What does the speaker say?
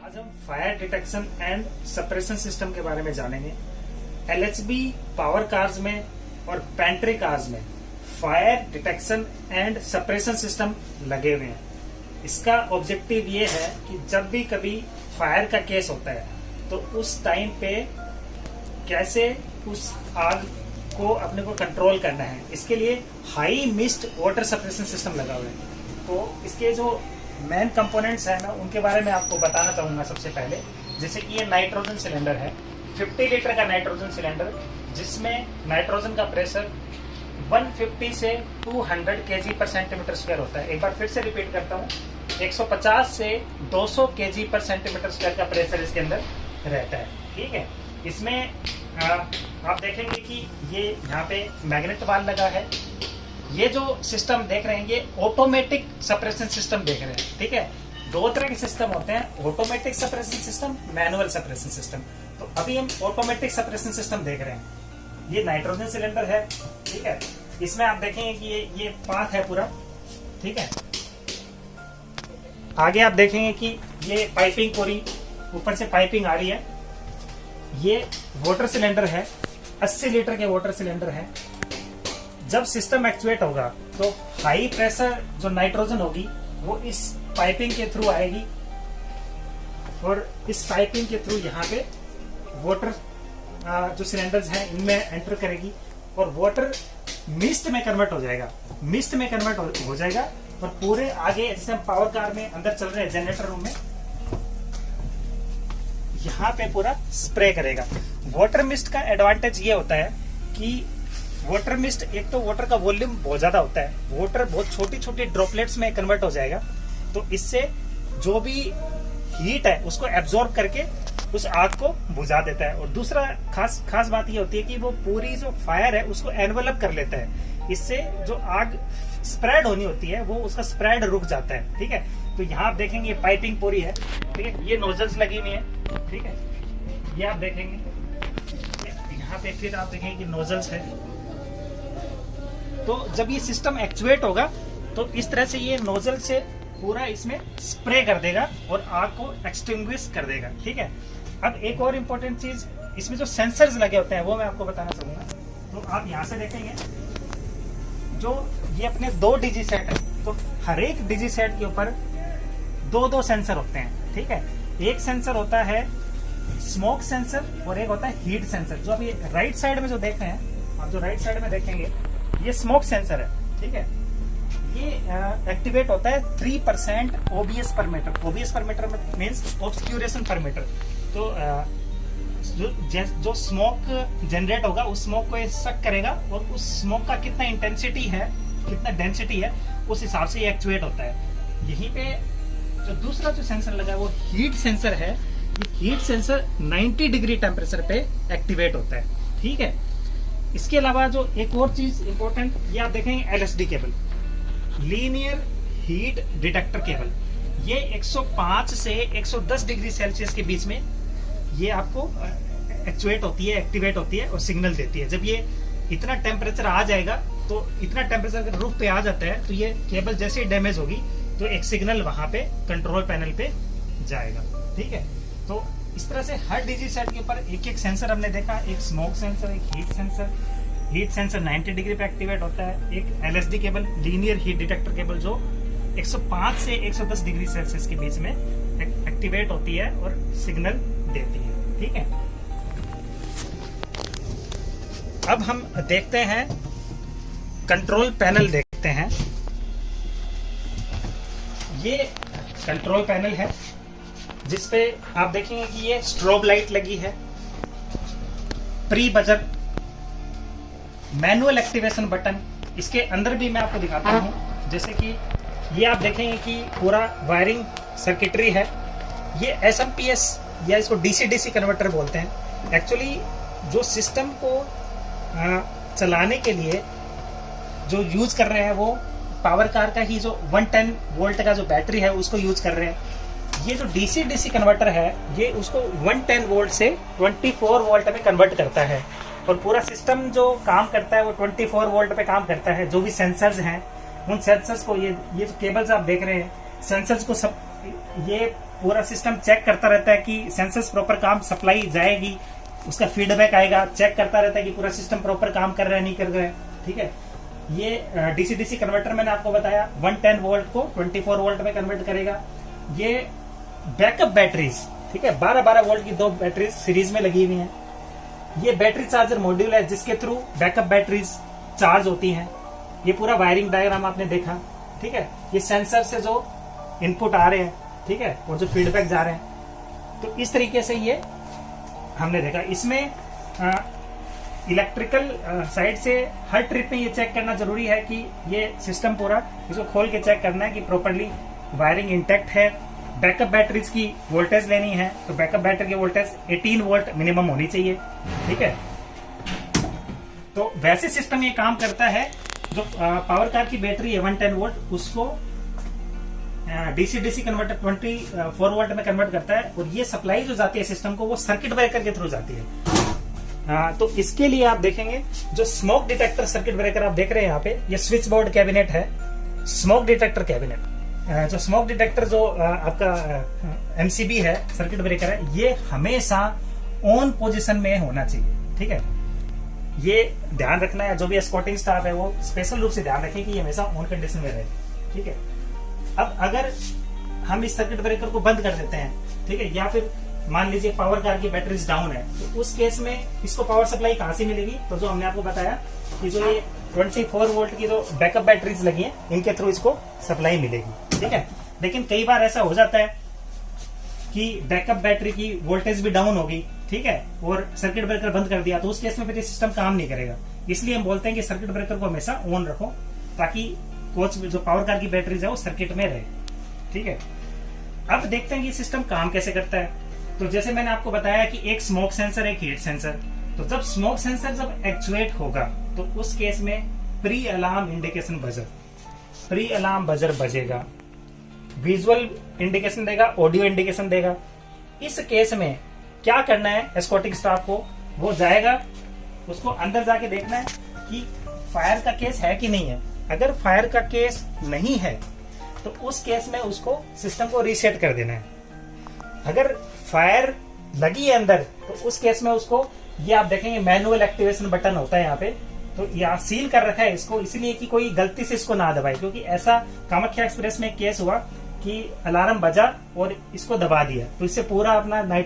आज हम fire detection and suppression system के बारे में जानेंगे। एलएचबी पावर कार्स में और पेंट्री कार्स में fire detection and suppression system लगे हुए हैं। इसका ऑब्जेक्टिव ये है कि जब भी कभी फायर का केस होता है तो उस टाइम पे कैसे उस आग को अपने को कंट्रोल करना है। इसके लिए high mist water suppression system लगा हुआ है। तो इसके जो मेन कंपोनेंट्स है मैं उनके बारे में आपको बताना चाहूंगा। सबसे पहले जैसे कि ये नाइट्रोजन सिलेंडर है, 50 लीटर का नाइट्रोजन सिलेंडर, जिसमें नाइट्रोजन का प्रेशर 150 से 200 kg पर सेंटीमीटर स्क्वायर होता है। एक बार फिर से रिपीट करता हूँ, 150 से 200 kg पर सेंटीमीटर स्क्वायर का प्रेशर इसके अंदर रहता है। ठीक है, इसमें आप देखेंगे कि ये यहाँ पे मैग्नेट वाल लगा है। ये जो सिस्टम देख रहे हैं ये ऑटोमेटिक सप्रेशन सिस्टम देख रहे हैं। ठीक है, दो तरह के सिस्टम होते हैं, automatic suppression system, manual suppression system. तो अभी हम ऑटोमेटिक सप्रेशन सिस्टम देख रहे हैं। ये नाइट्रोजन सिलेंडर है। ठीक है, इसमें आप देखेंगे कि ये पाथ है पूरा। ठीक है, आगे आप देखेंगे कि ये पाइपिंग पूरी ऊपर से पाइपिंग आ रही है। ये वाटर सिलेंडर है, 80 लीटर के वाटर सिलेंडर है। जब सिस्टम एक्चुएट होगा तो हाई प्रेशर जो नाइट्रोजन होगी वो इस पाइपिंग के थ्रू आएगी और इस पाइपिंग के थ्रू यहाँ पे वाटर जो सिलेंडर्स हैं इनमें एंटर करेगी और वाटर मिस्ट में कन्वर्ट हो जाएगा। मिस्ट में कन्वर्ट हो जाएगा और पूरे आगे जैसे हम पावर कार में अंदर चल रहे हैं जनरेटर रूम में, यहाँ पे पूरा स्प्रे करेगा। वाटर मिस्ट का एडवांटेज ये होता है कि वाटर मिस्ट, एक तो वाटर का वॉल्यूम बहुत ज्यादा होता है, वाटर बहुत छोटी छोटी ड्रॉपलेट्स में कन्वर्ट हो जाएगा, तो इससे जो भी हीट है उसको एब्जॉर्ब करके उस आग को बुझा देता है। और दूसरा खास बात ये होती है कि वो पूरी जो फायर है उसको एनवेलप कर लेता है। इससे जो आग स्प्रेड होनी होती है वो उसका स्प्रेड रुक जाता है। ठीक है, तो यहाँ आप देखेंगे ये पाइपिंग पूरी है। ठीक है, ये नोजल्स लगी हुई है। ठीक है, ये आप देखेंगे यहाँ पे, फिर आप देखेंगे कि नोजल्स है। तो जब ये सिस्टम एक्चुएट होगा तो इस तरह से ये नोजल से पूरा इसमें स्प्रे कर देगा और आग को एक्सटिंग्विश कर देगा। ठीक है, अब एक और इम्पोर्टेंट चीज, इसमें जो सेंसर्स लगे होते हैं वो मैं आपको बताना चाहूंगा। तो आप यहाँ से देखेंगे जो ये अपने 2 डिजी सेट है, तो हर एक डिजी सेट के ऊपर 2 सेंसर होते हैं। ठीक है, एक सेंसर होता है स्मोक सेंसर और एक होता है हीट सेंसर। जो अभी राइट साइड में जो देख रहे हैं आप, जो राइट साइड में देखेंगे ये स्मोक सेंसर है। ठीक है, ये एक्टिवेट होता है 3% ओबीएस पर मीटर। ओबीएस पर मीटर मीन्स ऑब्सक्यूरेशन पर मीटर। तो जो स्मोक जनरेट होगा उस स्मोक को ये सक करेगा और उस स्मोक का कितना इंटेंसिटी है, कितना डेंसिटी है, उस हिसाब से ये एक्चुएट होता है। यहीं पे जो दूसरा जो सेंसर लगा है वो हीट सेंसर है। ये हीट सेंसर 90 डिग्री टेम्परेचर पे एक्टिवेट होता है। ठीक है, इसके अलावा जो एक और चीज इंपॉर्टेंट, ये आप देखेंगे LSD cable, linear heat detector cable. ये 105 से 110 डिग्री सेल्सियस के बीच में ये आपको एक्चुएट होती है, एक्टिवेट होती है और सिग्नल देती है। जब ये इतना टेम्परेचर आ जाएगा, तो इतना टेम्परेचर अगर रूफ पे आ जाता है तो ये केबल जैसे ही डैमेज होगी तो एक सिग्नल वहां पे कंट्रोल पैनल पे जाएगा। ठीक है, तो इस तरह से हर डिजी सेट के ऊपर एक सेंसर हमने देखा, एक स्मोक सेंसर, एक heat sensor. Heat sensor 90 degree पे एक्टिवेट होता है। एक LSD cable, linear heat detector cable, जो 105 से 110 डिग्री सेल्सियस के बीच में एक्टिवेट होती है और सिग्नल देती है। ठीक है, अब हम देखते हैं कंट्रोल पैनल देखते हैं। ये कंट्रोल पैनल है जिसपे आप देखेंगे कि ये स्ट्रोब लाइट लगी है, pre buzzer, manual activation button. इसके अंदर भी मैं आपको दिखाता हूँ। जैसे कि ये आप देखेंगे कि पूरा वायरिंग सर्किटरी है। ये एसएमपीएस या इसको डीसी कन्वर्टर बोलते हैं। एक्चुअली जो सिस्टम को चलाने के लिए जो यूज कर रहे हैं वो पावर कार का ही जो 110 वोल्ट का जो बैटरी है उसको यूज कर रहे हैं। ये जो डीसी कन्वर्टर है ये उसको 110 वोल्ट से 24 वोल्ट में कन्वर्ट करता है और पूरा सिस्टम जो काम करता है वो 24 वोल्ट पे काम करता है। जो भी सेंसर्स हैं उन सेंसर्स को, ये जो केबल्स आप देख रहे हैं, सेंसर्स को सब ये पूरा सिस्टम चेक करता रहता है कि सेंसर्स प्रॉपर काम, सप्लाई जाएगी, उसका फीडबैक आएगा, चेक करता रहता है कि पूरा सिस्टम प्रॉपर काम कर रहा है नहीं कर रहा है। ठीक है, ये डीसी डीसी कन्वर्टर मैंने आपको बताया 110 वोल्ट को 24 वोल्ट में कन्वर्ट करेगा। ये बैकअप बैटरीज, ठीक है, 12-12 वोल्ट की 2 बैटरीज सीरीज में लगी हुई हैं। ये बैटरी चार्जर मॉड्यूल है जिसके थ्रू बैकअप बैटरीज चार्ज होती हैं। ये पूरा वायरिंग डायग्राम आपने देखा। ठीक है, ये सेंसर से जो इनपुट आ रहे हैं, ठीक है, और जो फीडबैक जा रहे हैं, तो इस तरीके से ये हमने देखा। इसमें इलेक्ट्रिकल साइड से हर ट्रिप में ये चेक करना जरूरी है कि ये सिस्टम पूरा, इसको खोल के चेक करना है कि प्रॉपरली वायरिंग इंटैक्ट है। बैकअप बैटरीज की वोल्टेज लेनी है तो बैकअप बैटरी की वोल्टेज 18 वोल्ट मिनिमम होनी चाहिए। ठीक है, तो वैसे सिस्टम ये काम करता है। जो पावर कार की बैटरी है 110 वोल्ट, उसको डीसी डीसी कन्वर्टर 24 वोल्ट में कन्वर्ट करता है, और ये सप्लाई जो जाती है सिस्टम को वो सर्किट ब्रेकर के थ्रू जाती है। तो इसके लिए आप देखेंगे जो स्मोक डिटेक्टर सर्किट ब्रेकर आप देख रहे हैं यहाँ पे, ये स्विच बोर्ड कैबिनेट है, स्मोक डिटेक्टर कैबिनेट। जो स्मोक डिटेक्टर जो आपका एमसीबी है, सर्किट ब्रेकर है, ये हमेशा ऑन पोजीशन में होना चाहिए। ठीक है, ये ध्यान रखना है, जो भी एस्कॉर्टिंग स्टाफ है वो स्पेशल रूप से ध्यान रखें कि ये हमेशा ऑन कंडीशन में रहे। ठीक है, अब अगर हम इस सर्किट ब्रेकर को बंद कर देते हैं, ठीक है, या फिर मान लीजिए पावर कार की बैटरीज डाउन है, तो उस केस में इसको पावर सप्लाई कहां से मिलेगी? तो जो हमने आपको बताया कि जो ये 24 वोल्ट की जो बैकअप बैटरीज लगी हैं, इनके थ्रू इसको सप्लाई मिलेगी। ठीक है, लेकिन कई बार ऐसा हो जाता है कि बैकअप बैटरी की वोल्टेज भी डाउन होगी, ठीक है, और सर्किट ब्रेकर बंद कर दिया, तो उस केस में फिर सिस्टम काम नहीं करेगा। इसलिए हम बोलते हैं कि सर्किट ब्रेकर को हमेशा ऑन रखो, ताकि कोच जो पावर कार की बैटरीज है वो सर्किट में रहे। ठीक है, अब देखते हैं कि सिस्टम काम कैसे करता है। तो जैसे मैंने आपको बताया कि एक स्मोक सेंसर, एक हीट सेंसर। तो जब स्मोक सेंसर जब एक्चुएट होगा तो उस केस में pre alarm indication buzzer, pre alarm buzzer बजेगा, विजुअल इंडिकेशन देगा, ऑडियो इंडिकेशन देगा। इस केस में क्या करना है एस्कॉर्टिंग स्टाफ को? वो जाएगा, उसको अंदर जाके देखना है कि फायर का केस है कि नहीं है। अगर फायर का केस नहीं है तो उस केस में उसको सिस्टम को रीसेट कर देना है। अगर फायर लगी है अंदर तो उस केस में उसको, ये आप देखेंगे मैनुअल एक्टिवेशन बटन होता है यहाँ पे, तो यहाँ सील कर रखा है इसको, इसलिए कि कोई गलती से इसको ना दबाए, क्योंकि ऐसा कामाख्या एक्सप्रेस में केस हुआ कि अलार्म बजा और इसको दबा दिया, तो इससे पूरा अपना नाइट